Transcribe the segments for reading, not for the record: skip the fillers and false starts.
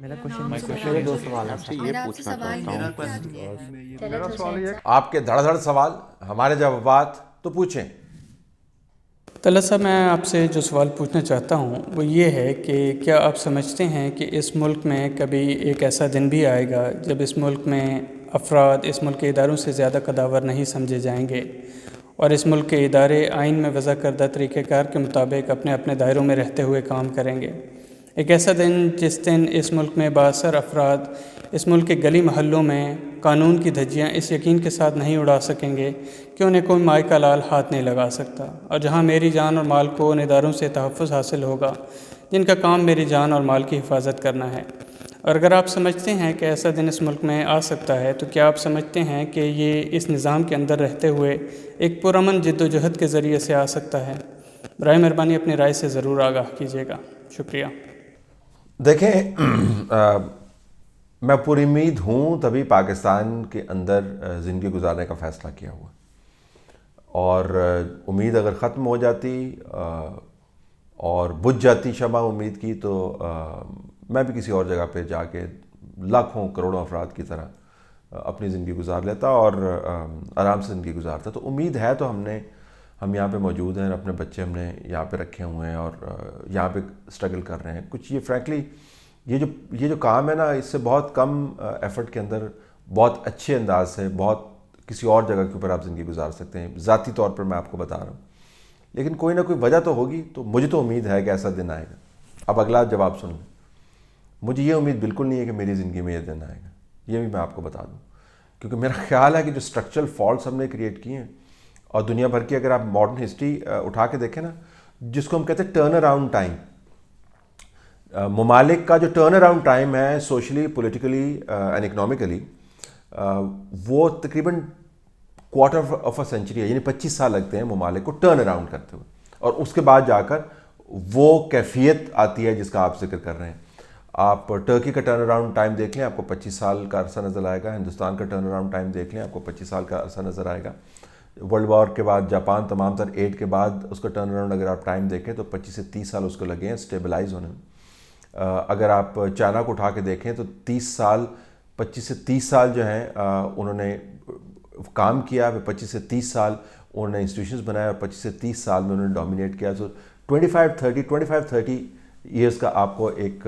میرا میرا کوشچن دو سوال ہیں آپ سر. سے یہ پوچھنا چاہتا ہوں. میرا سوال یہ آپ کے دھڑ دھڑ سوال، ہمارے جوابات تو پوچھیں. طلعت صاحب، میں آپ سے جو سوال پوچھنا چاہتا ہوں وہ یہ ہے کہ کیا آپ سمجھتے ہیں کہ اس ملک میں کبھی ایک ایسا دن بھی آئے گا جب اس ملک میں افراد اس ملک کے اداروں سے زیادہ قداور نہیں سمجھے جائیں گے اور اس ملک کے ادارے آئین میں وضع کردہ طریقہ کار کے مطابق اپنے اپنے دائروں میں رہتے ہوئے کام کریں گے؟ ایک ایسا دن جس دن اس ملک میں بااثر افراد اس ملک کے گلی محلوں میں قانون کی دھجیاں اس یقین کے ساتھ نہیں اڑا سکیں گے کہ انہیں کوئی مائی کا لال ہاتھ نہیں لگا سکتا، اور جہاں میری جان اور مال کو ان اداروں سے تحفظ حاصل ہوگا جن کا کام میری جان اور مال کی حفاظت کرنا ہے. اور اگر آپ سمجھتے ہیں کہ ایسا دن اس ملک میں آ سکتا ہے تو کیا آپ سمجھتے ہیں کہ یہ اس نظام کے اندر رہتے ہوئے ایک پرامن جد و جہد کے ذریعے سے آ سکتا ہے؟ برائے مہربانی اپنی رائے سے ضرور آگاہ کیجیے گا. شکریہ. دیکھیں، میں پوری امید ہوں تبھی پاکستان کے اندر زندگی گزارنے کا فیصلہ کیا ہوا، اور امید اگر ختم ہو جاتی اور بجھ جاتی شمع امید کی تو میں بھی کسی اور جگہ پہ جا کے لاکھوں کروڑوں افراد کی طرح اپنی زندگی گزار لیتا اور آرام سے زندگی گزارتا. تو امید ہے تو ہم یہاں پہ موجود ہیں، اپنے بچے ہم نے یہاں پہ رکھے ہوئے ہیں اور یہاں پہ اسٹرگل کر رہے ہیں. کچھ یہ فرینکلی یہ جو کام ہے نا، اس سے بہت کم ایفرٹ کے اندر بہت اچھے انداز سے بہت کسی اور جگہ کے اوپر آپ زندگی گزار سکتے ہیں. ذاتی طور پر میں آپ کو بتا رہا ہوں، لیکن کوئی نہ کوئی وجہ تو ہوگی. تو مجھے تو امید ہے کہ ایسا دن آئے گا. اب اگلا جواب سن لیں. مجھے یہ امید بالکل نہیں ہے کہ میری زندگی میں یہ دن آئے گا، یہ بھی میں آپ کو بتا دوں، کیونکہ میرا خیال ہے کہ جو اسٹرکچرل فالٹس ہم نے کریٹ کیے ہیں، اور دنیا بھر کی اگر آپ ماڈرن ہسٹری اٹھا کے دیکھیں نا، جس کو ہم کہتے ہیں ٹرن اراؤنڈ ٹائم، ممالک کا جو ٹرن اراؤنڈ ٹائم ہے سوشلی، پولیٹیکلی اینڈ اکنامکلی، وہ تقریباً کوارٹر آف اے سینچری ہے. یعنی 25 سال لگتے ہیں ممالک کو ٹرن اراؤنڈ کرتے ہوئے، اور اس کے بعد جا کر وہ کیفیت آتی ہے جس کا آپ ذکر کر رہے ہیں. آپ ٹرکی کا ٹرن اراؤنڈ ٹائم دیکھ لیں، آپ کو 25 سال کا عرصہ نظر آئے گا. ہندوستان کا ٹرن اراؤنڈ ٹائم دیکھ لیں، آپ کو 25 سال کا عرصہ نظر آئے گا. ورلڈ وار کے بعد جاپان تمام تر ایڈ کے بعد اس کا ٹرن اراؤنڈ اگر آپ ٹائم دیکھیں تو 25 سے 30 سال اس کو لگے ہیں اسٹیبلائز ہونے میں. اگر آپ چائنا کو اٹھا کے دیکھیں تو 25 سے 30 سال جو ہیں انہوں نے کام کیا. 25 سے 30 سال انہوں نے انسٹیٹیوشنز بنائے، اور 25 سے 30 سال میں انہوں نے ڈومینیٹ کیا. تو 25-30 ایئرس کا آپ کو ایک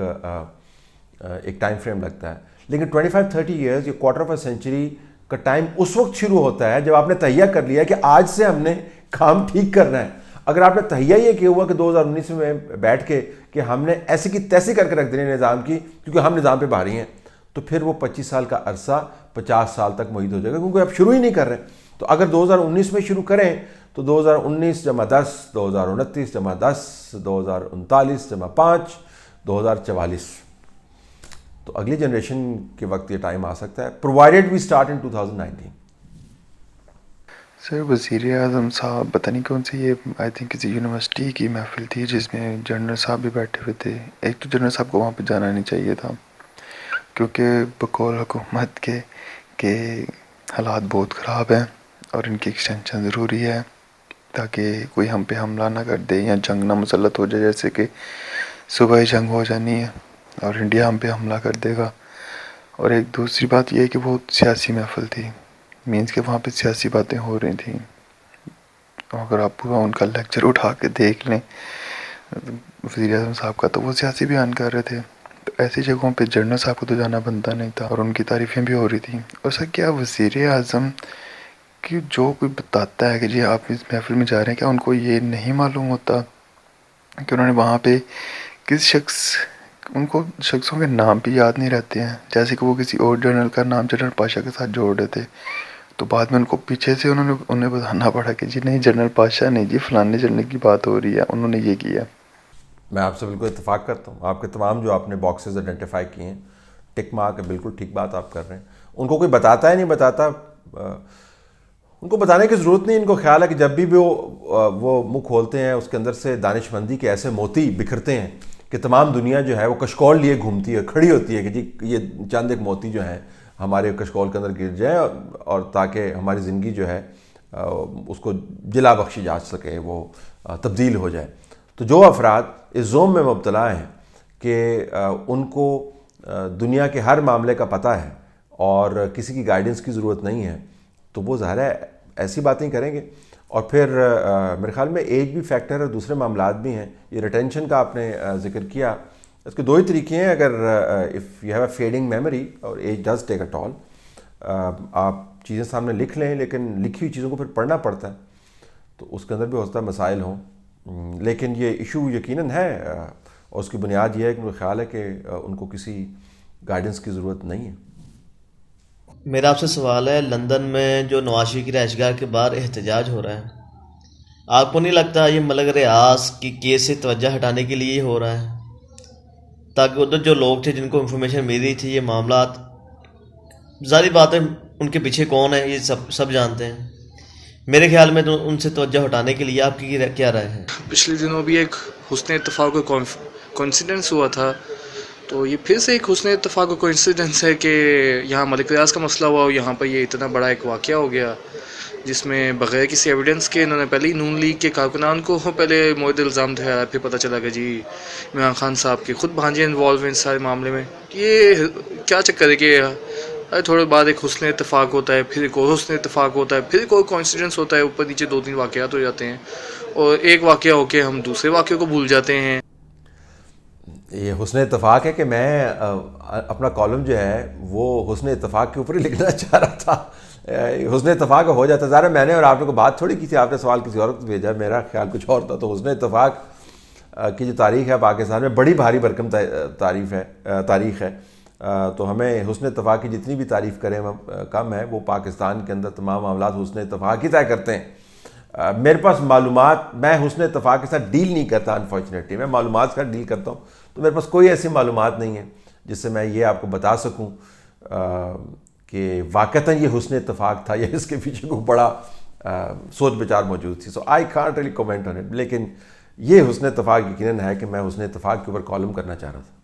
ٹائم فریم لگتا ہے. لیکن 25-30 ایئرس، یہ کوارٹر آف اے سینچری کا ٹائم اس وقت شروع ہوتا ہے جب آپ نے تہیہ کر لیا کہ آج سے ہم نے کام ٹھیک کرنا ہے. اگر آپ نے تہیہ یہ کیا ہوا کہ 2019 میں بیٹھ کے کہ ہم نے ایسی کی تیسی کر کے رکھ دینی نظام کی کیونکہ ہم نظام پہ بھاری ہیں، تو پھر وہ 25 سال کا عرصہ 50 سال تک محیط ہو جائے گا، کیونکہ آپ شروع ہی نہیں کر رہے. تو اگر 2019 میں شروع کریں تو 2019 جمع 10، 2029 جمع 10، 2039 جمع 5، 2044. تو اگلی جنریشن کے وقت یہ ٹائم آ سکتا ہے، پرووائڈیڈ وی اسٹارٹ ان 2019. سر، وزیر اعظم صاحب پتہ نہیں کون سی، یہ آئی تھنک کسی یونیورسٹی کی محفل تھی جس میں جنرل صاحب بھی بیٹھے ہوئے تھے. ایک تو جنرل صاحب کو وہاں پہ جانا نہیں چاہیے تھا، کیونکہ بقول حکومت کے کہ حالات بہت خراب ہیں اور ان کی ایکسٹینشن ضروری ہے تاکہ کوئی ہم پہ حملہ نہ کر دے یا جنگ نہ مسلط ہو جائے، جیسے کہ صبح ہی جنگ ہو جانی ہے اور انڈیا ہم پہ حملہ کر دے گا. اور ایک دوسری بات یہ ہے کہ وہ سیاسی محفل تھی، مینس کہ وہاں پہ سیاسی باتیں ہو رہی تھیں. اگر آپ پورا ان کا لیکچر اٹھا کے دیکھ لیں وزیر اعظم صاحب کا، تو وہ سیاسی بیان کر رہے تھے. تو ایسی جگہوں پہ جنرل صاحب کو تو جانا بنتا نہیں تھا، اور ان کی تعریفیں بھی ہو رہی تھیں. اور سر، کیا وزیر اعظم کی جو کوئی بتاتا ہے کہ جی آپ اس محفل میں جا رہے ہیں، کیا ان کو یہ نہیں معلوم ہوتا کہ انہوں نے وہاں پہ ان کو شخصوں کے نام بھی یاد نہیں رہتے ہیں؟ جیسے کہ وہ کسی اور جنرل کا نام جنرل پاشا کے ساتھ جوڑ رہے تھے، تو بعد میں ان کو پیچھے سے انہیں بتانا پڑا کہ جی نہیں، جنرل پاشا نہیں، جی فلانے جنرل کی بات ہو رہی ہے، انہوں نے یہ کیا. میں آپ سے بالکل اتفاق کرتا ہوں. آپ کے تمام جو آپ نے باکسز آئیڈینٹیفائی کیے ہیں، ٹک مارک، بالکل ٹھیک بات آپ کر رہے ہیں. ان کو کوئی بتاتا ہے نہیں بتاتا، ان کو بتانے کی ضرورت نہیں. ان کو خیال ہے کہ جب بھی وہ منہ کھولتے ہیں اس کے اندر سے دانش مندی کے ایسے موتی بکھرتے ہیں کہ تمام دنیا جو ہے وہ کشکول لیے گھومتی ہے، کھڑی ہوتی ہے کہ جی یہ چند ایک موتی جو ہیں ہمارے کشکول کے اندر گر جائیں، اور تاکہ ہماری زندگی جو ہے اس کو جلا بخشی جا سکے، وہ تبدیل ہو جائے. تو جو افراد اس زوم میں مبتلا ہیں کہ ان کو دنیا کے ہر معاملے کا پتہ ہے اور کسی کی گائیڈنس کی ضرورت نہیں ہے تو وہ ظاہر ہے ایسی باتیں کریں گے. اور پھر میرے خیال میں ایج بھی فیکٹر ہے, دوسرے معاملات بھی ہیں. یہ ریٹینشن کا آپ نے ذکر کیا, اس کے دو ہی طریقے ہیں. اگر if you have a feeding memory اور ایج ڈز ٹیک اے ٹال, آپ چیزیں سامنے لکھ لیں لیکن لکھی ہوئی چیزوں کو پھر پڑھنا پڑتا ہے, تو اس کے اندر بھی ہو سکتا ہے مسائل ہوں. لیکن یہ ایشو یقیناً ہے اور اس کی بنیاد یہ ہے کہ مجھے خیال ہے کہ ان کو کسی گائیڈنس کی ضرورت نہیں ہے. میرا آپ سے سوال ہے, لندن میں جو نواز شریف کی رہائش گاہ کے باہر احتجاج ہو رہا ہے, آپ کو نہیں لگتا یہ ملک ریاض کی کیس سے توجہ ہٹانے کے لیے ہو رہا ہے تاکہ ادھر جو لوگ تھے جن کو انفارمیشن مل رہی تھی یہ معاملات, ظاہری بات ہے ان کے پیچھے کون ہے یہ سب جانتے ہیں, میرے خیال میں تو ان سے توجہ ہٹانے کے لیے آپ کی کیا رائے ہے؟ پچھلے دنوں بھی ایک حسن اتفاق کا کوئنسیڈنس ہوا تھا, تو یہ پھر سے ایک حسن اتفاق کا کوئنسیڈنس ہے کہ یہاں ملک ریاض کا مسئلہ ہوا اور یہاں پر یہ اتنا بڑا ایک واقعہ ہو گیا جس میں بغیر کسی ایویڈنس کے انہوں نے پہلے ہی نون لیگ کے کارکنان کو پہلے مورد الزام ٹھہرایا, پھر پتہ چلا کہ جی عمران خان صاحب کے خود بھانجے انوالو ہیں اس سارے معاملے میں. یہ کیا چکر ہے کہ تھوڑے بعد ایک حسن اتفاق ہوتا ہے, پھر ایک اور حسن اتفاق ہوتا ہے, پھر ایک اور کوئنسیڈنس ہوتا ہے, اوپر نیچے 2-3 واقعات ہو جاتے ہیں اور ایک واقعہ ہو کے ہم دوسرے واقعے کو بھول جاتے ہیں. یہ حسن اتفاق ہے کہ میں اپنا کالم جو ہے وہ حسن اتفاق کے اوپر ہی لکھنا چاہ رہا تھا. حسن اتفاق ہو جاتا ہے, ظاہر میں نے اور آپ نے کو بات تھوڑی کی تھی, آپ نے سوال کسی اور کو بھیجا, میرا خیال کچھ اور تھا. تو حسن اتفاق کی جو تاریخ ہے پاکستان میں بڑی بھاری بھرکم تاریخ ہے, تو ہمیں حسن اتفاق کی جتنی بھی تعریف کریں کم ہے. وہ پاکستان کے اندر تمام معاملات حسن اتفاق ہی طے کرتے ہیں. میرے پاس معلومات, میں حسن اتفاق کے ساتھ ڈیل نہیں کرتا انفارچونیٹلی, میں معلومات کا ڈیل کرتا ہوں, تو میرے پاس کوئی ایسی معلومات نہیں ہے جس سے میں یہ آپ کو بتا سکوں کہ واقعتاً یہ حسن اتفاق تھا یا اس کے پیچھے کوئی بڑا سوچ بچار موجود تھی. So I can't really comment on it, لیکن یہ حسن اتفاق یقیناً ہے کہ میں حسن اتفاق کے اوپر کالم کرنا چاہ رہا تھا.